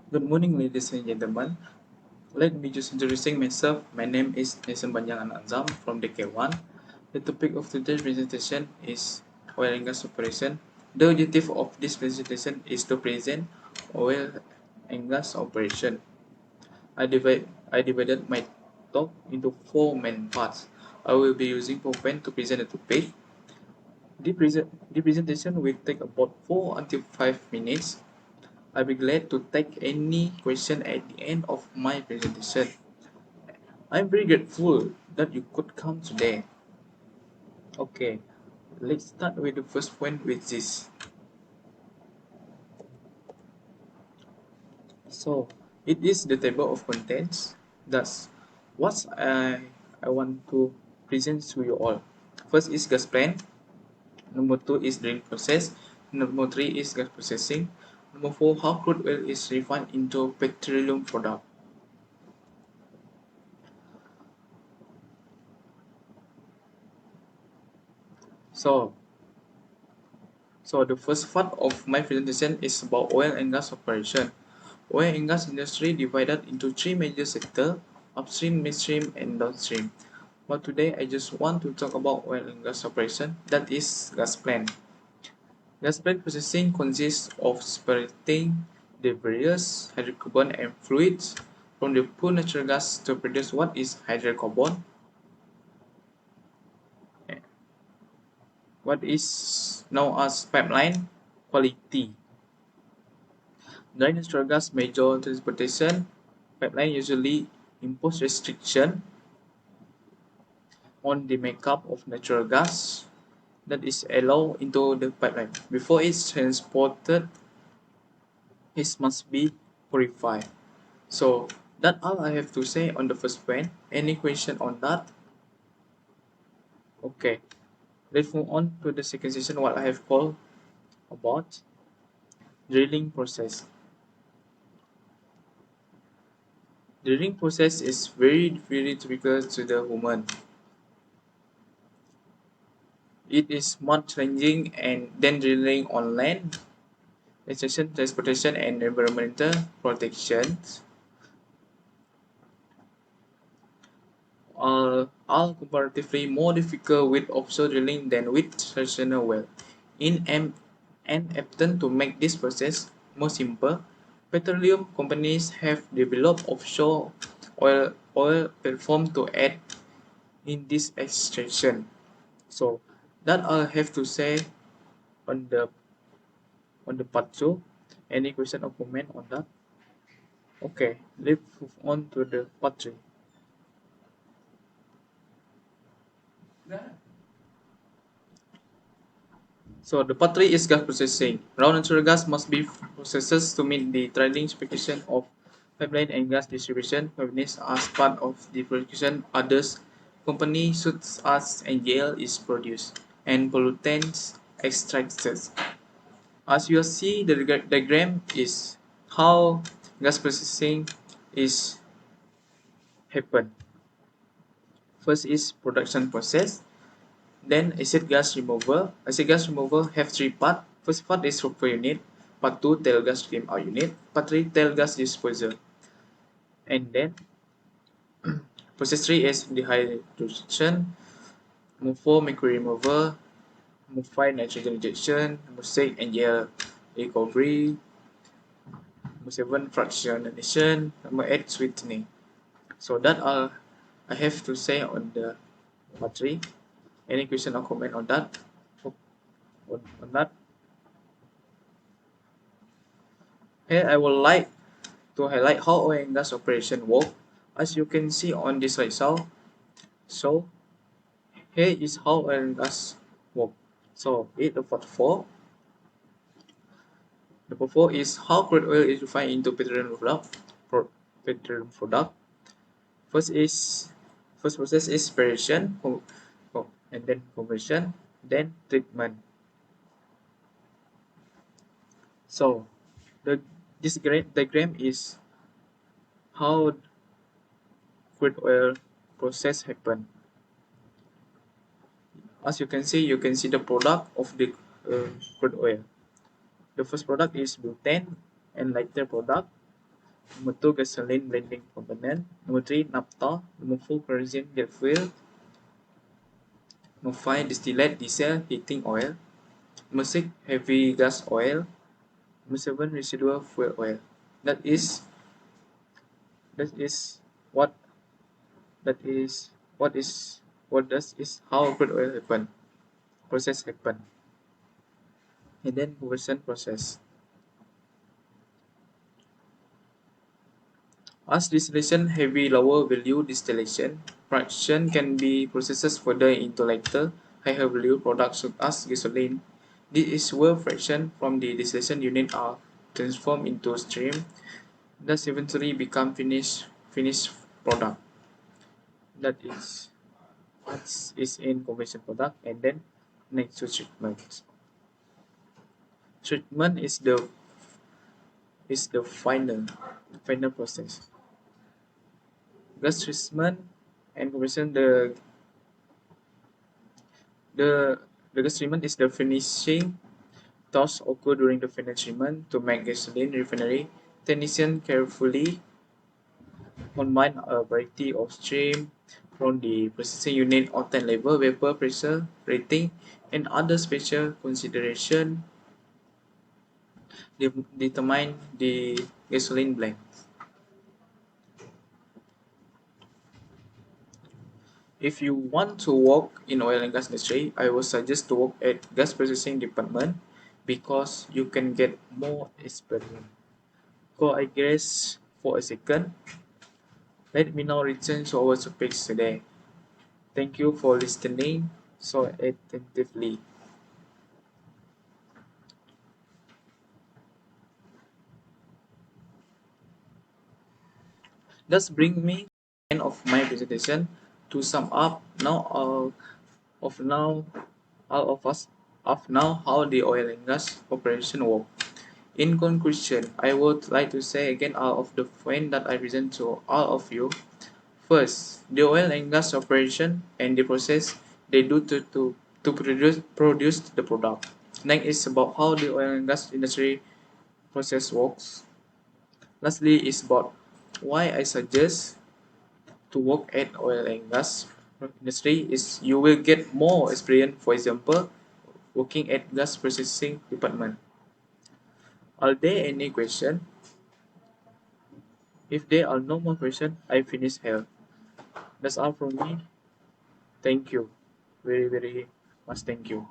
Good morning, ladies and gentlemen. Let me just introducing myself. My name is Nathan Banjangan Azam from DK1. The topic of today's presentation is oil and gas operation. The objective of this presentation is to present oil and gas operation. I divided my talk into four main parts. I will be using PowerPoint to present the topic. The presentation will take about 4 until 5 minutes. I'll be glad to take any question at the end of my presentation. I'm very grateful that you could come today. Okay, let's start with the first point, which is so it is the table of contents. That's what I want to present to you all. First is gas plant. Number two is drilling process. Number three is gas processing. Number four, how crude oil is refined into petroleum product. So So the first part of my presentation is about oil and gas operation. Oil and gas industry divided into three major sectors: upstream, midstream, and downstream. But today I just want to talk about oil and gas operation, that is gas plant. Gas plant processing consists of separating the various hydrocarbon and fluids from the pure natural gas to produce what is hydrocarbon, what is known as pipeline quality. During natural gas major transportation, pipeline usually impose restriction on the makeup of natural gas that is allowed into the pipeline. Before it's transported, it must be purified. So that's all I have to say on the first point. Any question on that? Okay, let's move on to the second session, what I have called about drilling process. Drilling process is very typical to the human. It is more challenging and than drilling on land. Extraction, transportation, and environmental protection are all comparatively more difficult with offshore drilling than with traditional well. In an attempt to make this process more simple, petroleum companies have developed offshore oil platform to aid in this extraction. So that I have to say on the part two. Any question or comment on that? Okay, let's move on to the part three. So the part three is gas processing. Raw natural gas must be processed to meet the trading specification of pipeline and gas distribution companies as part of the production. Others companies such as NGL is produced and pollutants extracted. As you see, the diagram is how gas processing is happen. First is production process, then acid gas removal. Acid gas removal have three parts. First part is sulfur unit, part 2 tail gas stream out unit, part 3 tail gas disposal. And then process 3 is dehydration, number 4 mercury removal, number 5 nitrogen injection, number 6 NGL recovery, number 7 fractionation, number 8 sweetening. So that all I have to say on the part 3. Any question or comment on that? On that? Here I would like to highlight how oil and gas operation work. As you can see on this slide, so here is how oil and gas work. So it the part 4. Number 4 is how crude oil is refined into petroleum product. Petroleum product. First process is separation, and then conversion, then treatment. So the this diagram is how crude oil process happen. As you can see the product of the crude oil. The first product is butane and lighter product. Number 2, gasoline blending component. Number 3, naphtha. Number 4, kerosene jet fuel. Number 5, distillate diesel heating oil. Number 6, heavy gas oil. Number 7, residual fuel oil. That is that is what that is what is what does is how crude oil process happen, and then conversion process. As distillation heavy lower value distillation fraction can be processed further into later higher value products such as gasoline. This is where fraction from the distillation unit are transformed into stream, thus eventually become finished product. That is what is in conversion product, and then next to treatment. Treatment is the final process. Gas treatment and conversion the the gas treatment is the finishing tasks occur during the final treatment to make gasoline refinery. Technicians carefully combine a variety of stream from the processing unit, octane level, vapor pressure, rating, and other special consideration determine the gasoline blend. If you want to work in oil and gas industry, I would suggest to work at gas processing department because you can get more experience. So I guess for a second, let me now return to our topic today. Thank you for listening so attentively. Thus bring me to the end of my presentation. To sum up, of now all of us of now how the oil and gas operation work. In conclusion, I would like to say again all of the points that I present to all of you. First, the oil and gas operation and the process they do to produce the product. Next is about how the oil and gas industry process works. Lastly is about why I suggest to work at oil and gas industry is you will get more experience, for example, working at gas processing department. Are there any question? If there are no more question, I finish here. That's all from me. Thank you. Very, very much thank you.